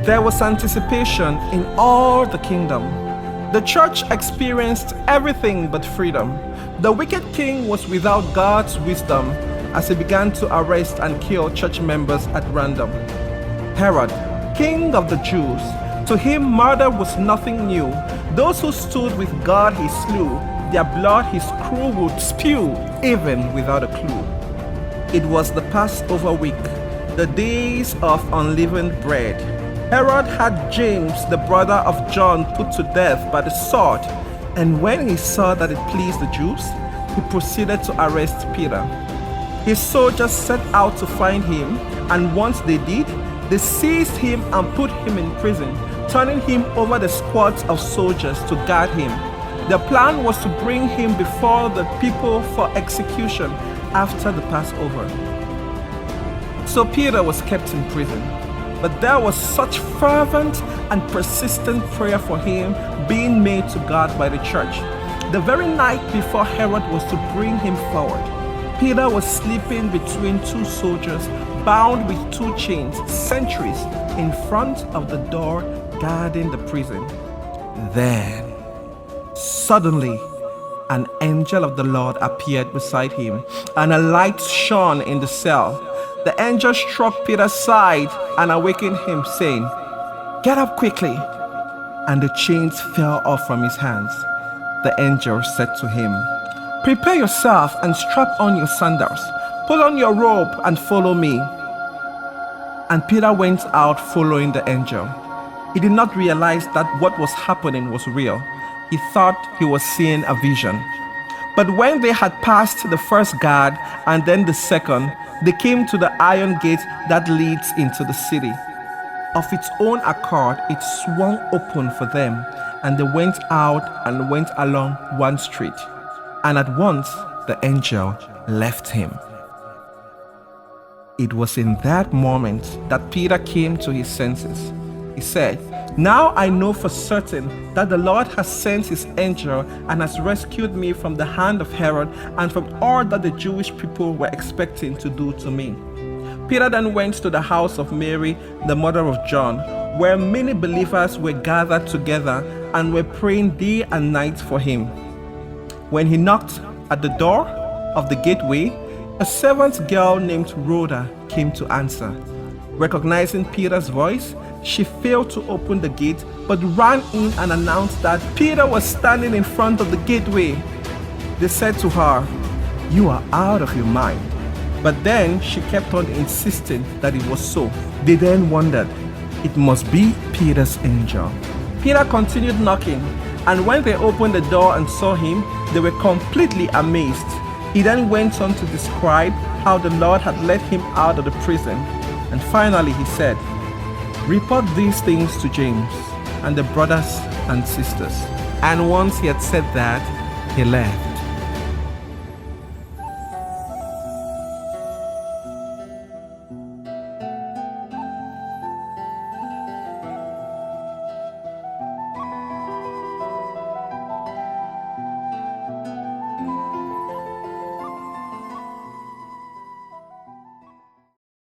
There was anticipation in all the kingdom. The church experienced everything but freedom. The wicked king was without God's wisdom as he began to arrest and kill church members at random. Herod, king of the Jews, to him murder was nothing new. Those who stood with God he slew, their blood his crew would spew, even without a clue. It was the Passover week, the days of unleavened bread. Herod had James, the brother of John, put to death by the sword, and when he saw that it pleased the Jews, he proceeded to arrest Peter. His soldiers set out to find him, and once they did, they seized him and put him in prison, turning him over the squads of soldiers to guard him. The plan was to bring him before the people for execution after the Passover. So Peter was kept in prison. But there was such fervent and persistent prayer for him being made to God by the church. The very night before Herod was to bring him forward, Peter was sleeping between two soldiers, bound with two chains, sentries in front of the door guarding the prison. Then, suddenly, an angel of the Lord appeared beside him, and a light shone in the cell. The angel struck Peter's side and awakened him, saying, "Get up quickly." And the chains fell off from his hands. The angel said to him, "Prepare yourself and strap on your sandals. Put on your robe and follow me." And Peter went out following the angel. He did not realize that what was happening was real. He thought he was seeing a vision. But when they had passed the first guard and then the second, they came to the iron gate that leads into the city. Of its own accord, it swung open for them, and they went out and went along one street. And at once, the angel left him. It was in that moment that Peter came to his senses. He said, "Now I know for certain that the Lord has sent his angel and has rescued me from the hand of Herod and from all that the Jewish people were expecting to do to me." Peter then went to the house of Mary, the mother of John, where many believers were gathered together and were praying day and night for him. When he knocked at the door of the gateway, a servant girl named Rhoda came to answer. Recognizing Peter's voice, she failed to open the gate, but ran in and announced that Peter was standing in front of the gateway. They said to her, "You are out of your mind." But then she kept on insisting that it was so. They then wondered, it must be Peter's angel. Peter continued knocking, and when they opened the door and saw him, they were completely amazed. He then went on to describe how the Lord had let him out of the prison. And finally he said, "Report these things to James and the brothers and sisters." And once he had said that, he left.